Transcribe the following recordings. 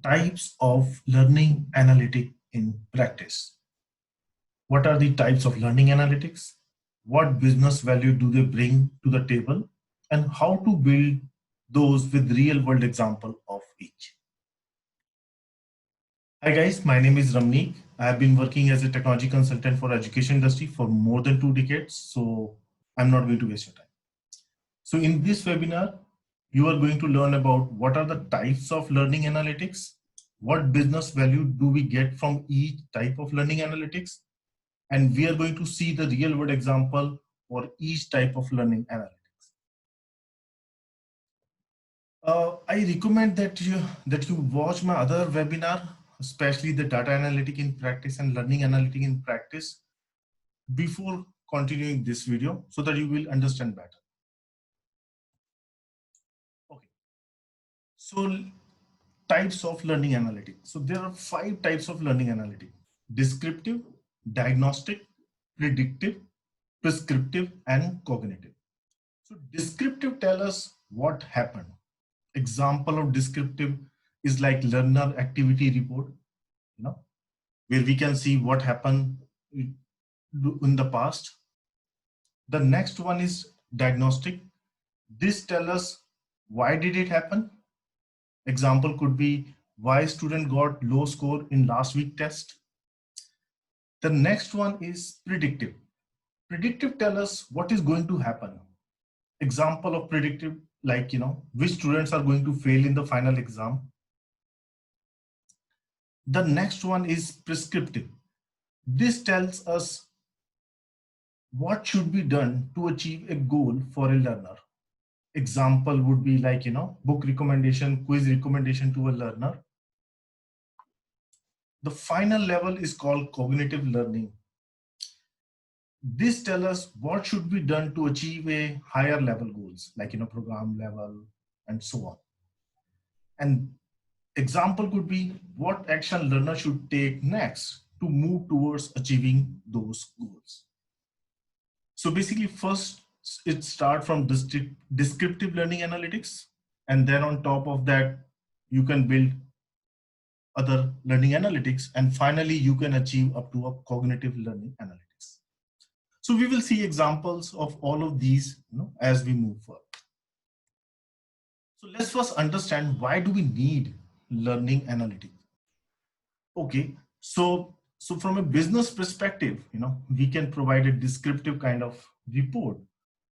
Types of learning analytic in practice. What are the types of learning analytics? What business value do they bring to the table? And how to build those with real world example of each. Hi guys, my name is Ramneek. I have been working as a technology consultant for education industry for more than 2 decades, so I'm not going to waste your time. So in this webinar, you are going to learn about what are the types of learning analytics, what business value do we get from each type of learning analytics, and we are going to see the real world example for each type of learning analytics. I recommend that you watch my other webinar, especially the data analytic in practice and learning analytic in practice, before continuing this video so that you will understand better. Okay, so types of learning analytics. So there are 5 types of learning analytics: descriptive, diagnostic, predictive, prescriptive, and cognitive. So descriptive tell us what happened. Example of descriptive is like learner activity report, where we can see what happened in the past. The next one is diagnostic. This tell us why did it happen. Example could be why student got low score in last week test. The next one is predictive. Predictive tell us what is going to happen. Example of predictive, like, which students are going to fail in the final exam. The next one is prescriptive. This tells us what should be done to achieve a goal for a learner. Example would be like, book recommendation, quiz recommendation to a learner. The final level is called cognitive learning. This tells us what should be done to achieve a higher level goals, like, program level and so on. And example could be what action learner should take next to move towards achieving those goals. So basically, first it starts from descriptive learning analytics, and then on top of that, you can build other learning analytics, and finally you can achieve up to a cognitive learning analytics. So we will see examples of all of these, as we move forward. So let's first understand, why do we need learning analytics? Okay, so from a business perspective, we can provide a descriptive kind of report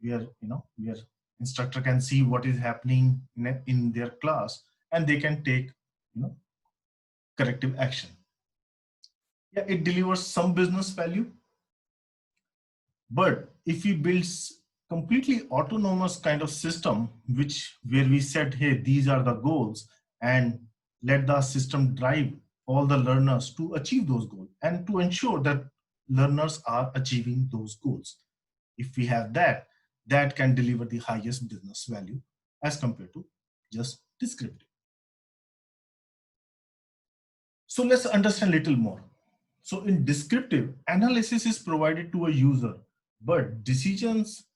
where where instructor can see what is happening in their class, and they can take corrective action. Yeah, it delivers some business value, but if we build completely autonomous kind of system, where we said, hey, these are the goals, and let the system drive all the learners to achieve those goals and to ensure that learners are achieving those goals. If we have that can deliver the highest business value as compared to just descriptive. So let's understand a little more. So in descriptive, analysis is provided to a user, but decisions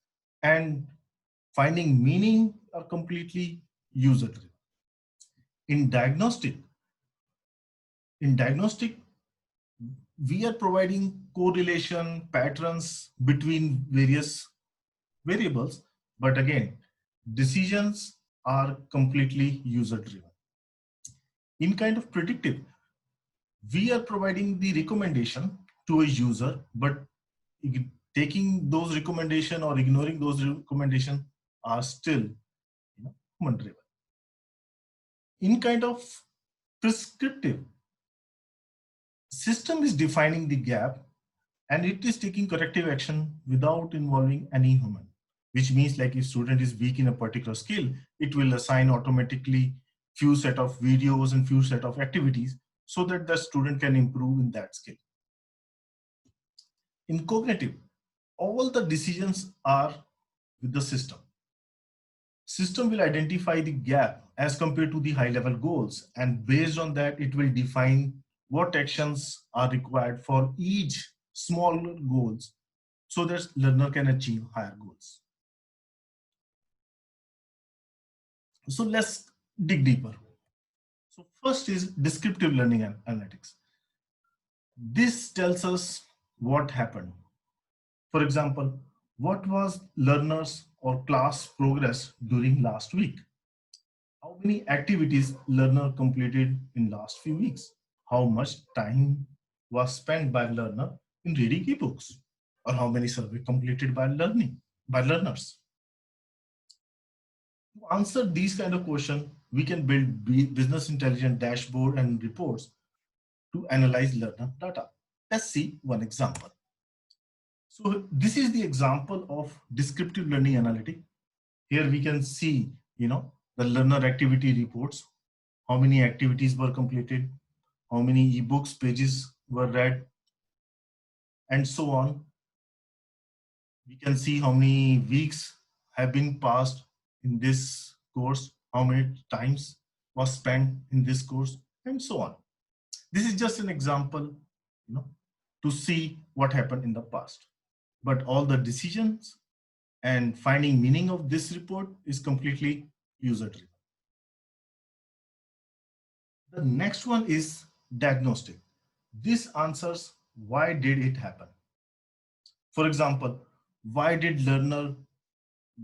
and finding meaning are completely user driven. In diagnostic, we are providing correlation patterns between various variables, but again, decisions are completely user driven. In kind of predictive, we are providing the recommendation to a user, but taking those recommendation or ignoring those recommendation are still human driven. In kind of prescriptive, system is defining the gap and it is taking corrective action without involving any human, which means like if student is weak in a particular skill, it will assign automatically few set of videos and few set of activities so that the student can improve in that skill. In cognitive, all the decisions are with the system. System will identify the gap as compared to the high level goals, and based on that, it will define what actions are required for each small goals so that learner can achieve higher goals. So let's dig deeper. So First is descriptive learning analytics. This tells us what happened. For example, what was learners or class progress during last week? How many activities learner completed in last few weeks? How much time was spent by learner in reading ebooks? Or how many survey completed by learners? To answer these kind of questions, we can build business intelligence dashboard and reports to analyze learner data. Let's see one example. So this is the example of descriptive learning analytic. Here we can see, the learner activity reports, how many activities were completed, how many ebooks pages were read, and so on. We can see how many weeks have been passed in this course, how many times was spent in this course, and so on. This is just an example, to see what happened in the past. But all the decisions and finding meaning of this report is completely user-driven. The next one is diagnostic. This answers why did it happen. For example, why did learner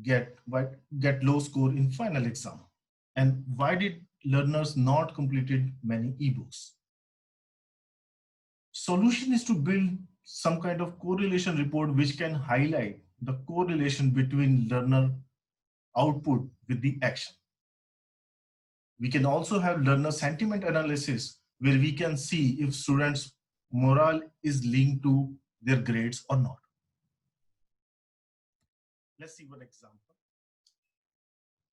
get low score in final exam? And why did learners not completed many ebooks? Solution is to build some kind of correlation report which can highlight the correlation between learner output with the action. We can also have learner sentiment analysis where we can see if students' morale is linked to their grades or not. Let's see one example.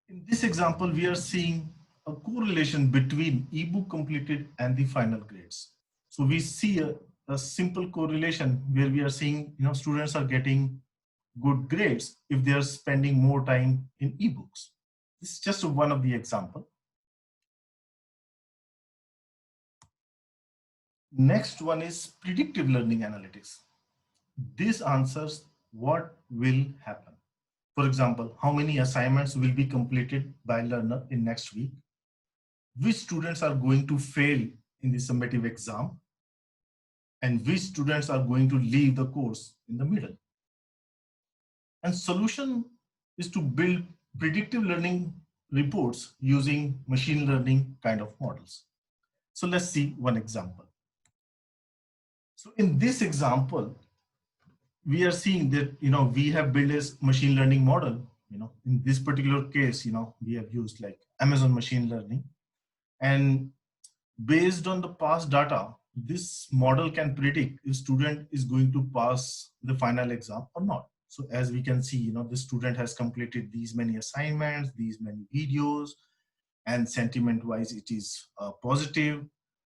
In this example, we are seeing a correlation between ebook completed and the final grades. So we see a simple correlation where we are seeing, students are getting good grades if they are spending more time in ebooks. This is just one of the example. Next one is predictive learning analytics. This answers what will happen. For example, how many assignments will be completed by learner in next week? Which students are going to fail in the summative exam? And which students are going to leave the course in the middle? And solution is to build predictive learning reports using machine learning kind of models. So let's see one example. So in this example, we are seeing that, we have built a machine learning model. In this particular case, we have used like Amazon machine learning. And based on the past data, this model can predict if student is going to pass the final exam or not. So as we can see, the student has completed these many assignments, these many videos, and sentiment wise, it is positive.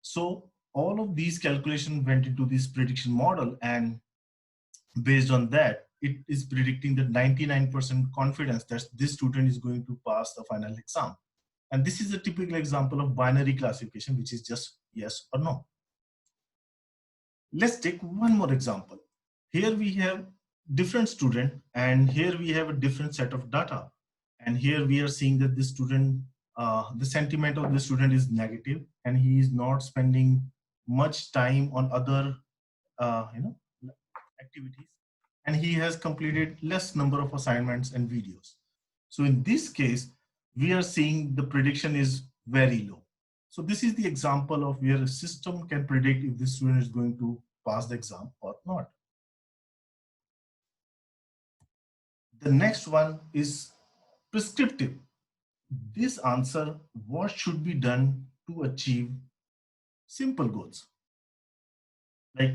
So all of these calculations went into this prediction model, and based on that, it is predicting the 99% confidence that this student is going to pass the final exam. And this is a typical example of binary classification, which is just yes or no. Let's take one more example. Here we have different student, and here we have a different set of data. And here we are seeing that this student, the sentiment of the student is negative, and he is not spending much time on other, activities, and he has completed less number of assignments and videos. So in this case, we are seeing the prediction is very low. So this is the example of where a system can predict if the student is going to pass the exam or not. The next one is prescriptive. This answer what should be done to achieve simple goals. Like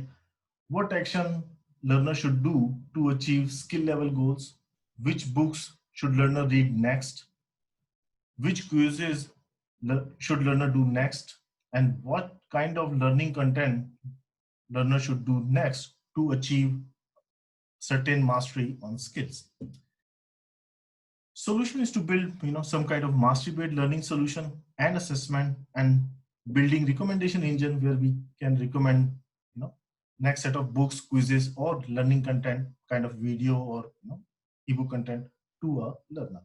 what action learner should do to achieve skill level goals, which books should learner read next, which quizzes should learner do next, and what kind of learning content learner should do next to achieve certain mastery on skills. Solution is to build some kind of mastery-based learning solution and assessment, and building recommendation engine where we can recommend next set of books, quizzes, or learning content, kind of video or ebook content to a learner.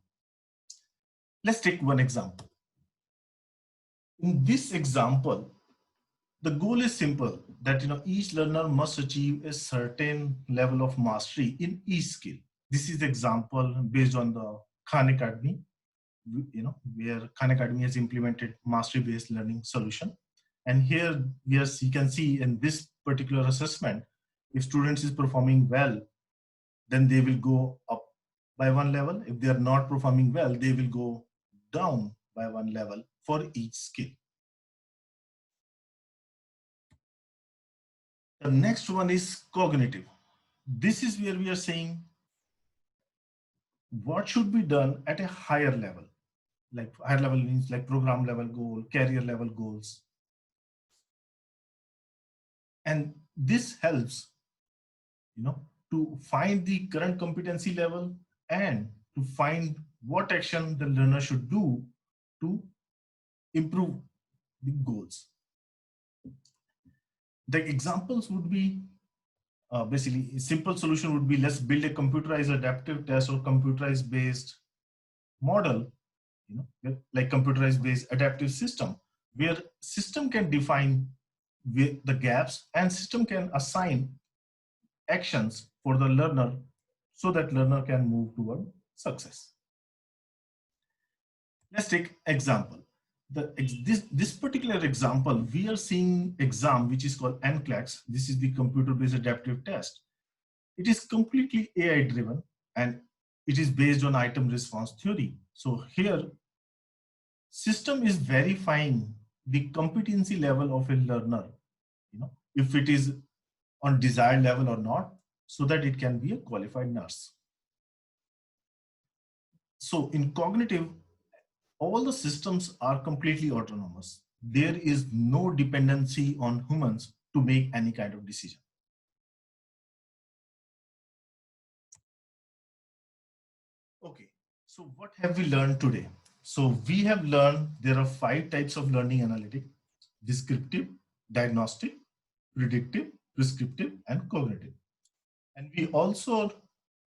Let's take one example. In this example, the goal is simple, that each learner must achieve a certain level of mastery in each skill. This is the example based on the Khan Academy, where Khan Academy has implemented mastery-based learning solution. And here, yes, you can see in this particular assessment, if students is performing well, then they will go up by one level. If they are not performing well, they will go down by one level for each skill. The next one is cognitive. This is where we are saying what should be done at a higher level. Like higher level means like program level goal, career level goals. And this helps, to find the current competency level and to find what action the learner should do to improve the goals. The examples would be basically a simple solution would be, let's build a computerized adaptive test or computerized based model, like computerized based adaptive system, where system can define the gaps and system can assign actions for the learner so that learner can move toward success. Let's take example. This particular example, we are seeing exam which is called NCLEX. This is the computer-based adaptive test. It is completely AI driven and it is based on item response theory. So here, system is verifying the competency level of a learner, if it is on desired level or not, so that it can be a qualified nurse. So in cognitive, all the systems are completely autonomous. There is no dependency on humans to make any kind of decision. Okay, so what have we learned today? So we have learned there are 5 types of learning analytic: descriptive, diagnostic, predictive, prescriptive, and cognitive. And we also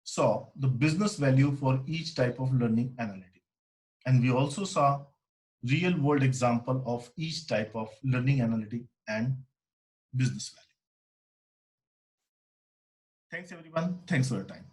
saw the business value for each type of learning analytic. And we also saw real world example of each type of learning analytic and business value. Thanks everyone. Thanks for your time.